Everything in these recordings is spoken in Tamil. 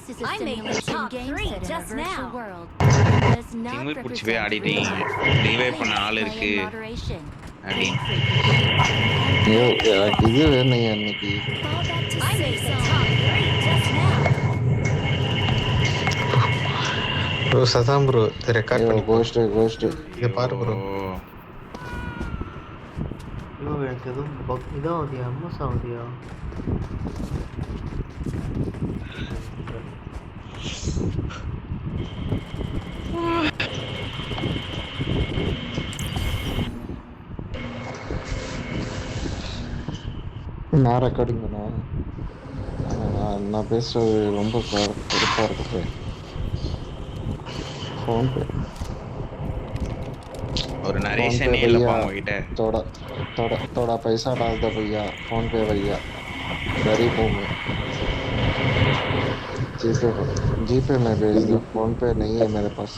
This is a I made the simulation top game 3 set in a just virtual now. world. It does not திமிர் பிடிச்சி போய் represent ஆடிட்டீங்க. real life. ரிவைவ் பண்ண Please ஆள் play இருக்கு in moderation. அப்படின்னு. ஐயோ எனக்கு இது வேணுங்க இன்னைக்கு. Fall back to I made safe the zone. top 3 just now. Bro Saddam bro record ஐயோ பண்ணி கோஸ்ட் இதை பாரு ப்ரோ. ஐயோ எனக்கு எதுவும் இதாகுதியா எம்எஸ் ஆகுதியா? நான் ரெக்கார்டிங் பண்ணுவேன். நான் பேசுறது ரொம்ப கடுப்பாக இருக்குது. ஃபோன்பே ஒரு நரேஷன் இல்லப்பா உங்ககிட்ட. थोड़ा थोड़ा थोड़ा पैसा डाल दो भैया फोन पे भैया गरीब हूँ मैं जीपे में भेज दो फोन पे नहीं है मेरे पास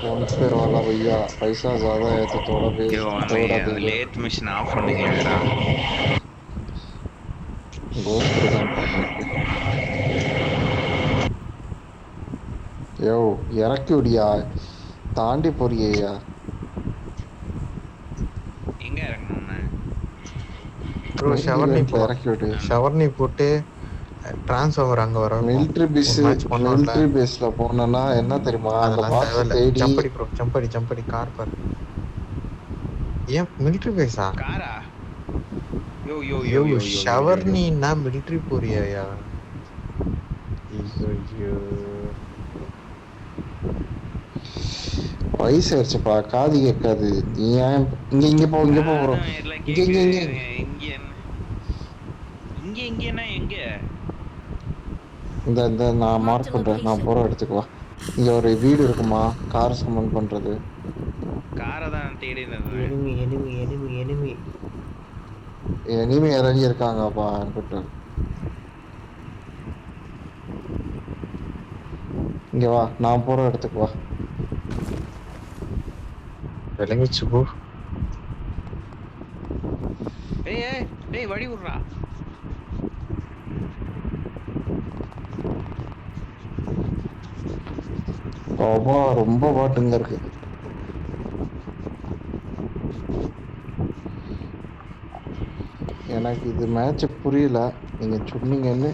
फोन पे वाला भैया पैसा ज्यादा है तो थोड़ा भेज थोड़ा दे दो லேட் மிஷின் ஆஃப் பண்ணுங்கடா. गोश्त தான் யோ இறக்கி விடியா தாண்டி போறியா எங்க இறங்கணும்னா ப்ரோ ஷவர்னி இறக்கி விடு ஷவர்னி போட்டு டிரான்ஸ்ஃபார்மர் அங்க வரும். மிலிட்டரி பேஸ்ல போனேன்னா என்ன தெரியுமா அந்த அதெல்லாம் பாக்ஸ் தேவையில்ல. தேடி ஜம்படி ப்ரோ ஜம்படி கார் பாரு. ஏன் மிலிட்டரி பேஸா? காரா? யோ யோ யோ ஐயோ யோ ஷவர்னின்னா மிலிட்டரி போறியாயா? ஐயோ வயசாயிருச்சுப்பா காது கேட்காது நீ ஏன் இங்க போ ப்ரோ இங்கனா எங்க? இந்த நான் மார்க் பண்றேன் நான் போற இடத்துக்கு வா. இங்க ஒரு வீடு இருக்குமா கார் சம்மன் பண்றது. காரை தான் தேடி எனிமி இறங்கி இருக்காங்கப்பா என்கிட்ட. இங்க வா நான் போற இடத்துக்கு வா. விளங்கிச்சு போ. ஏய் வழி விடுறா. பாபா ரொம்ப பாட்டுங்க இருக்கு. எனக்கு இது மேட்ச் புரியல நீங்க சொன்னீங்கன்னு.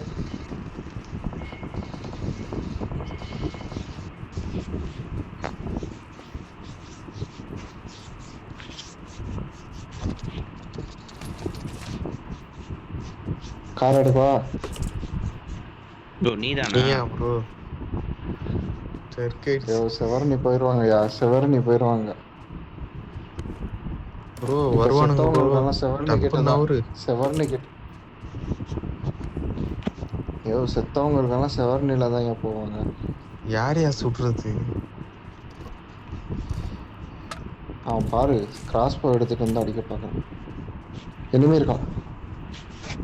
கார் எடுக்கவா? ப்ரோ நீயா ப்ரோ? செவரணி போயிருவாங்க ப்ரோ வருவானுங்க ப்ரோ. செவரணி கிட்ட செத்தவங்களுக்கெல்லாம் செவரணில தான் போவாங்க. யாரையா சுடுறது? அவன் பாரு கிராஸ் போ எடுத்துட்டு வந்து அடிக்க பார்க்கறான். எனிமி இருக்கான்.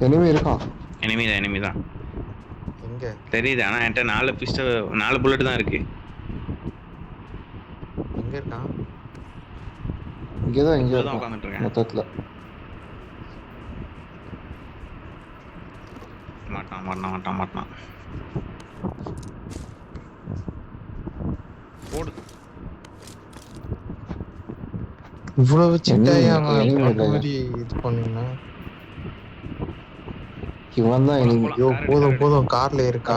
எனிமி தான் எங்க தெரியுது. ஆனா என்கிட்ட 4 புல்லட் தான் இருக்கு. எங்க இருக்கான்? இங்கதான் உட்காந்துட்டு இருக்கேன் மொத்தத்துல. மாட்டான் போடு. இவ்வளவு சிட்டாயா இது பண்ணீங்கன்னா இவன் தான் ஐயோ போதும் கார்ல ஏறு போ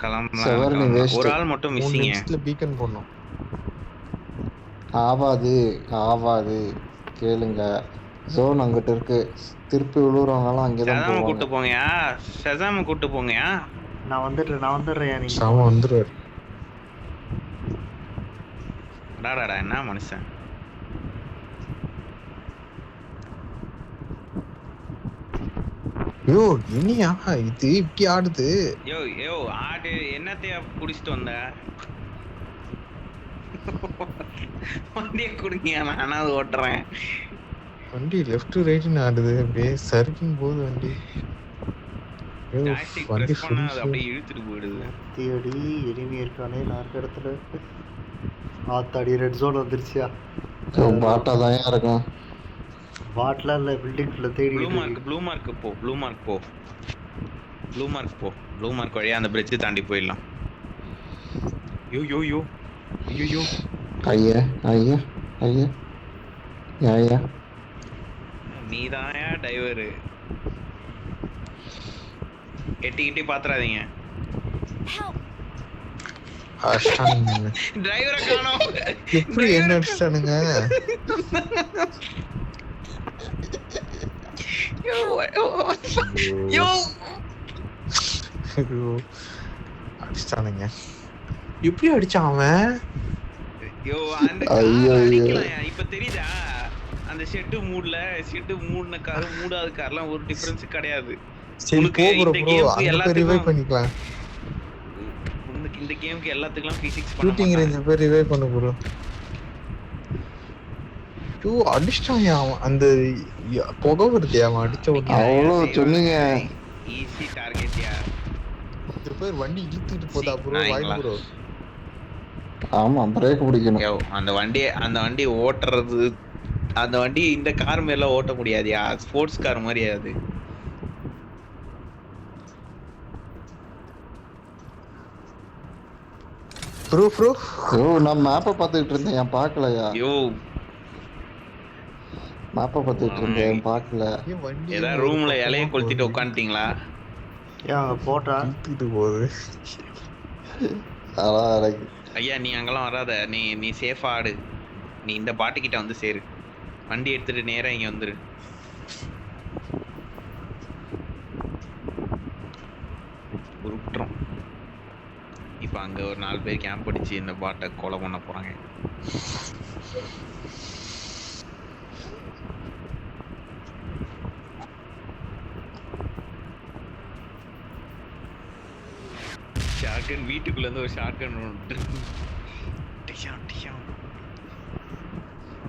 கிளம்பலாம். ஒரு ஆள் மட்டும் மிஸ்ஸிங்க. பீக்கன் போடணும். ஆவாது கேளுங்க. ஜோன் அங்கிட்ட இருக்கு. திருப்பி விழுறவங்கலாம் அங்கதான் போவாங்க. ஷசாம கூட்டு போங்கயா. நான் வந்துடுறேன் நீங்க சாம வந்துருவாரு. டாடா என்ன மனுஷன். யோ இனியா இது இப்படி ஆடுது. யோ ஆடு என்னத்தையா குடிச்சிட்டு வந்த? வண்டியை குடிங்க நானாவது ஓட்டுறேன். வண்டி லெஃப்ட் ரைட்னு ஆடுது அப்படியே சறுக்கும் போது வண்டி. வண்டி அப்படியே இழுத்துட்டு போயிடுது. தேடி எனிமி இருக்கானே நான் இடத்துல. ஆத்தாடி ரெட் ஜோன் வந்துருச்சியா? பாட்டா தான் இருக்கும். பாட்ல இல்ல பில்டிங்ல தேடி ப்ளூ மார்க் போ ப்ளூ மார்க் வழியா அந்த பிரிட்ஜ் தாண்டி போயிடலாம். யோ யோ யோ ஐயோ ஐயா ஐயா ஐயா ஐயா நீதாயா டைவர். எட்டி பாத்துறாதீங்க. Help! அடிச்சிட்டானுங்க. டிரைவரை காணோம். எப்படி என்ன அடிச்சிட்டானுங்க? யோ ஐயோ, அடிச்சிட்டானுங்க. எப்படி அடிச்சான் அவன்? யோ அந்த ஐயோ, கார் ஐயோ. அடிக்கலாம். இப்ப தெரியுதா அந்த ஷெட் மூடின கார் மூடாத கார்லாம் ஒரு டிஃபரன்ஸ் கிடையாது. சரி உனக்கு போ ப்ரோ இந்த ப்ரோ, கேம்க்கு அங்க போய் எல்லாத்துக்கும் ரிவைவ் பண்ணிக்கலாம். உனக்கு இந்த கேம்க்கு எல்லாத்துக்கும் பிசிக்ஸ் ஷூட்டிங் பண்ண ரேஞ்ச் போய் ரிவைவ் பண்ணு ப்ரோ. ஐயோ அடிச்சிட்டான்யா அவன். அந்த புகை வருது அவன் அடிச்ச உடனே. அவ்வளோ சொன்னீங்க. ஈஸி டார்கெட் யார். இது பேர் வண்டி இழுத்துட்டு போதா ப்ரோ? நாய்ங்களா? வாய் ப்ரோ. ஆமா பிரேக் பிடிக்கணும். யோ அந்த வண்டி ஓட்டுறது அந்த வண்டி இந்த கார் மேல ஓட்ட முடியாதுயா. ஸ்போர்ட்ஸ் கார் மாதிரி அது. ப்ரோ ப்ரோ ஐயோ நான் மேப்பை பார்த்துக்கிட்டு இருந்தேன், ஏன் பார்க்கலையா? யோ மேப்பை பார்த்துக்கிட்டு இருந்தேன், பார்க்கல. ஏன் வண்டி ஏதாவது ரூம்ல இலைய கொளுத்திட்டு உட்காந்துட்டீங்களா? ஏன் போட்டா இழுத்துட்டு போகுது. அதான் எனக்கு ஐயா நீ அங்கெல்லாம் வராத. நீ சேஃபா ஆடு. நீ இந்த பாட்டுக்கிட்ட வந்து சேரு. வண்டி எடுத்துட்டு நேரா இங்க வந்துரு. உருட்டுறோம். இப்ப அங்க ஒரு 4 பேர் கேம்ப் அடிச்சு இந்த பாட்டை கொலை பண்ண போறாங்க. ஷாட்கன் வீட்டுக்குள்ள இருந்து ஒரு shotgun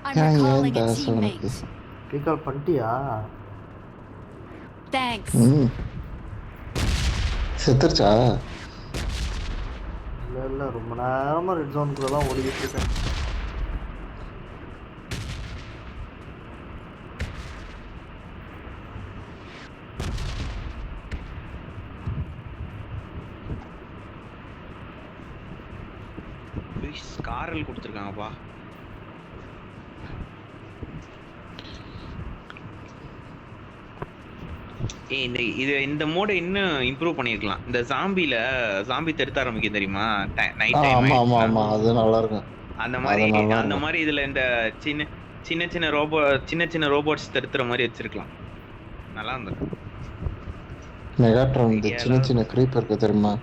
I'm Yeah, recalling yeah, a that's teammate. Recall பண்ணிட்டியா? Thanks. செத்துருச்சா? இல்ல ரொம்ப நேரமா ரெட் ஜோனுக்குள்ள தான் ஓடிக்கிட்டு இருக்கேன். காரல் கொடுத்துருக்காங்கப்பா. இந்த மோட இன்னும் இம்ப்ரூவ் பண்ணிருக்கலாம். இந்த ஜாம்பி தெருத்த ஆரம்பிக்கும் தெரியுமா? நைட் டைம் ஆமா ஆமா ஆமா, அது நல்லா இருக்கும். அந்த அது மாதிரி இதுல இந்த சின்ன ரோபோட்ஸ் தடுத்துற மாதிரி வச்சிருக்கலாம். நல்லா இருந்தது. மெகாட்ரான் இந்த சின்ன சின்ன creep இருக்கு தெரியுமா?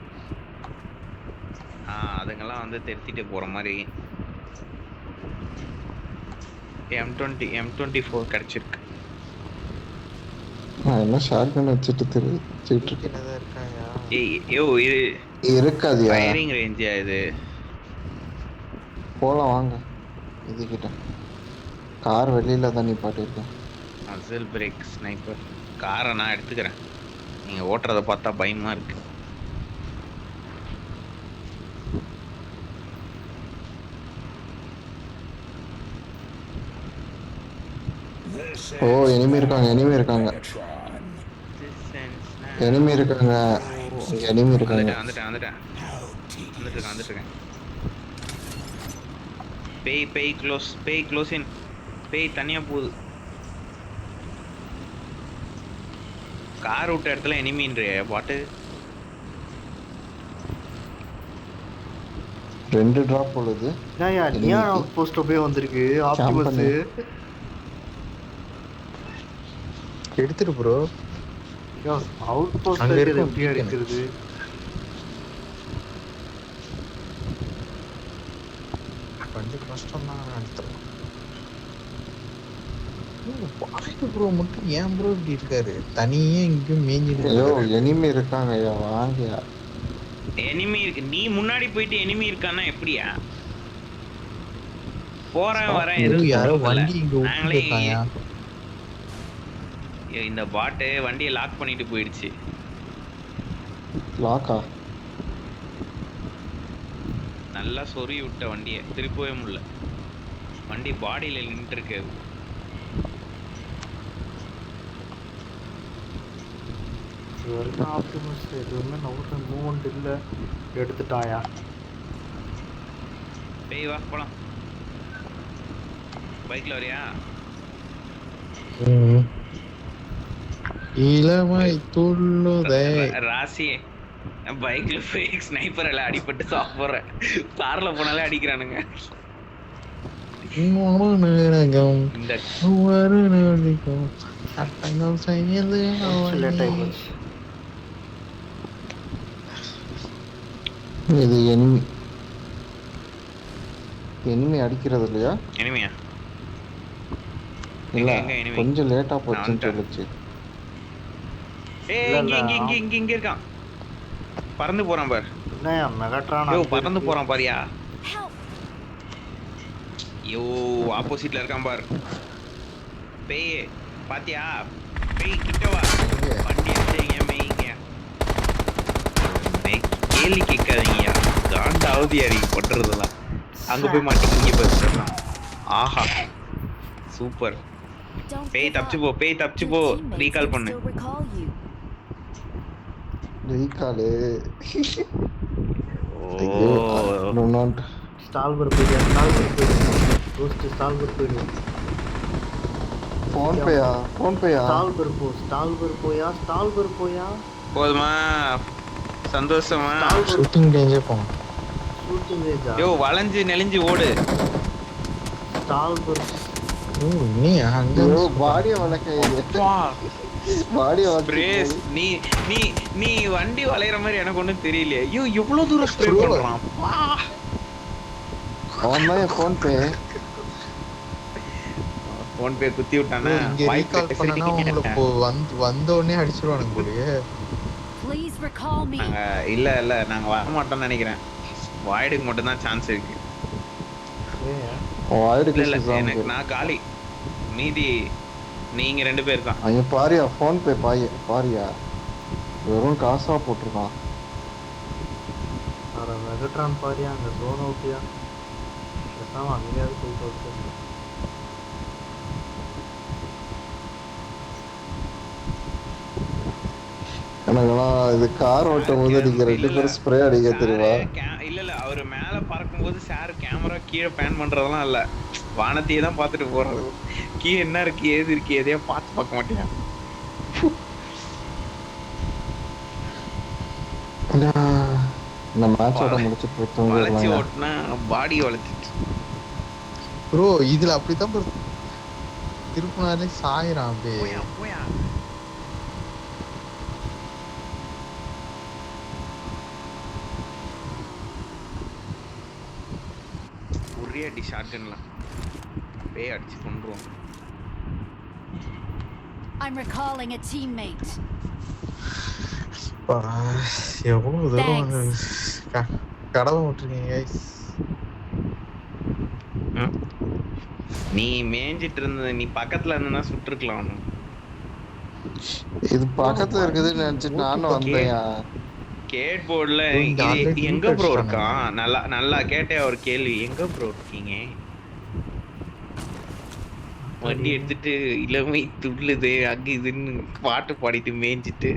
அதுங்கெல்லாம் வந்து தெருத்திட்டு போற மாதிரி. M24 கிடைச்சிருக்கு. நான் என்ன ஷாட்கன் வச்சுட்டு திருச்சிட்டு இருக்கேன். என்னதான் இருக்காயா? யோ இது இருக்காதியா? ஃபயரிங் ரேஞ்சியா இது? போலாம் வாங்க. இதுகிட்ட கார் வெளியில தான் நிப்பாட்டிருக்கேன். மசில் பிரேக் ஸ்னைப்பர் காரை நான் எடுத்துக்கிறேன். நீங்க ஓட்டுறத பார்த்தா பயமா இருக்கு. ஓ எனிமி இருக்காங்க. எனிமி இருக்காங்க. வந்துட்டேன். பேய் க்ளோஸ் இன். பேய் தனியா போகுது. கார் விட்ட இடத்துல எனிமின்றிய பாட்டு. 2 டிராப் போடுது. ஏன் அவுட் போஸ்ட் போய் வந்திருக்கு ஆப்டிமஸ். எடுத்துட்டு ப்ரோ. அவுட் போஸ்ட் அங்க இருக்கும் எப்படி அடிக்கிறது? கொஞ்சம் கஷ்டம் தான் எடுத்துறோம். ப்ரோ மட்டும் ஏன் ப்ரோ இப்படி இருக்காரு? தனியே இங்கேயும் மேய்ஞ்சிட்டு ஐயோ இருக்காரு. எனிமி இருக்காங்க. ஐயா வாங்கயா. எனிமி இருக்கு. நீ முன்னாடி போயிட்டு எனிமி இருக்கான்னா எப்படியா? போறேன் வரேன் எதுவும் யாரோ சொல்றதில்ல. வண்டி இங்க நாங்களே விட்டுருக்காயா? இந்த பாட்டு வண்டியை லாக் பண்ணிட்டு போயிடுச்சு. லாக்கா? நல்லா சொருவி விட்ட வண்டியை திருப்பவே முடியல. வண்டி பாடியில நின்று இருக்கு. இது வரைக்கும் ஆப்டிமஸ் எதுவுமே நவுற மூவ்மெண்ட் இல்லை. எடுத்துட்டாயா? பேய் வா போலாம். பைக்ல வரியா? இளமை துள்ளுதே. ராசி பைக்ல போய் ஸ்னைப்பர் எல்லாம் அடிபட்டு சாப்பிடுறேன். கார்ல போனாலே அடிக்கிறானுங்க. இந்த சட்டங்கள் செய்யது லேட் ஆகி போச்சு. இது எனிமி அடிக்கிறது இல்லையா? எனிமியா? இல்ல எங்க enemy? கொஞ்சம் லேட்டா போச்சுன்னு நான் சொல்லுச்சு. ஏய் இங்க இருக்கான். பறந்து போறான் பார். என்னையா மெகாட்ரான்? யோ பறந்து போறான் பாரியா. Help! யோ ஆப்போசிட்ல இருக்கான் பார். பேய் பாத்தியா? பேய் கிட்ட வா. வண்டி எடுத்தீங்க மேய்ங்க. கேலி கேட்காதீங்கயா. காண்டாவது யாரி பண்றதெல்லாம். அங்க போய் மாட்டிக்கிங்க பாரு. ஆஹா சூப்பர். Don't பேய் give தப்பிச்சு up. போ. பேய் தப்பிச்சு போ. Your teammates ரீகால் will பண்ணு. still recall you. ரீகாலு. ஓ நாட் ஸ்டால்பர் போயிடு. ஸ்டால்பர் போயிடு. ரோஸ்ட் ஸ்டால்பர் போயிடு. ஃபோன் பேயா? ஸ்டால்பர் போ. ஸ்டால்பர் போயா? ஸ்டால்பர் போயா? போதுமா? சந்தோஷமா? ஷூட்டிங் ரேஞ்சே போகும். ஷூட்டிங் ரேஞ்சா? யோ வளைஞ்சு நெளிஞ்சு ஓடு. ஸ்டால்பர். ஓ நீ அங்க ஐயோ பாடிய வளர்க்க பாடிய பிரேஸ் நீ நீ நீ வண்டி வளையற மாதிரி எனக்கு ஒண்ணும் தெரியலையே. ஐயோ எவ்வளவு தூரம் ஸ்ப்ரே பண்றான். அவன் தான் ஃபோன் பே குத்தி விட்டானே. இங்க ரீகால் பண்ணனா உங்களுக்கு வந்த உடனே அடிச்சிடுவானுங்க போலயே. Please recall me. நாங்க இல்ல நாங்க வர மாட்டோம்னு நினைக்கிறேன். வாய்டுக்கு மட்டும் தான் சான்ஸ் இருக்கு. இல்ல எனக்கு நான் காலி. மீதி நீங்க 2 பேர் தான். ஐயோ பாரியா ஃபோன் பே பாரியா வெறும் காசா போட்டிருக்கான். அட மெகாட்ரான் பாரியா அங்க ஜோன் அவுட்டியா? பேசாம அங்கேயாவது போயிட்டு வந்து. எனக்கெல்லாம் இது கார் ஓட்டும் போது நீங்க 2 பேரும் ஸ்ப்ரே அடிக்க தெரியுமா? இல்ல அவரு மேல பறக்கும் போது சார் கேமரா கீழே பேன் பண்றதெல்லாம் இல்ல. வானத்தையே தான் பார்த்துட்டு போறது. கீழே என்ன இருக்கு ஏது இருக்கு எதையும் பார்க்க மாட்டேன். இந்த மேட்சோட முடிச்சிட்டு வளைச்சு தூங்கிடலாம். ஓட்டுனா பாடி வளைச்சிட்டு. ப்ரோ இதுல அப்படித்தான் bro திருப்புனாலே சாயிரான் அப்படியே. போயா ஒரே அடி ஷாட்கன்ல பேய் அடிச்சு கொன்றுவோம். I'm recalling a teammate. எவ்வளவு தூரம் கடவை விட்டுருக்கீங்க guys. நீ மேய்ஞ்சிட்டு இருந்த நீ பக்கத்துல இருந்தனா சுட்டுருக்கலாம். இது பக்கத்துல இருக்குதுன்னு நினைச்சிட்டு நானும் வந்தேன். கேட் போர்டுல எங்க ப்ரோ இருக்கான்? நல்லா கேட்டே ஒரு கேள்வி. எங்க ப்ரோ இருக்கீங்க? வண்டி எடுத்துட்டு இளமை துள்ளுது அங்க இதுன்னு பாட்டு பாடிட்டு மேய்ஞ்சிட்டு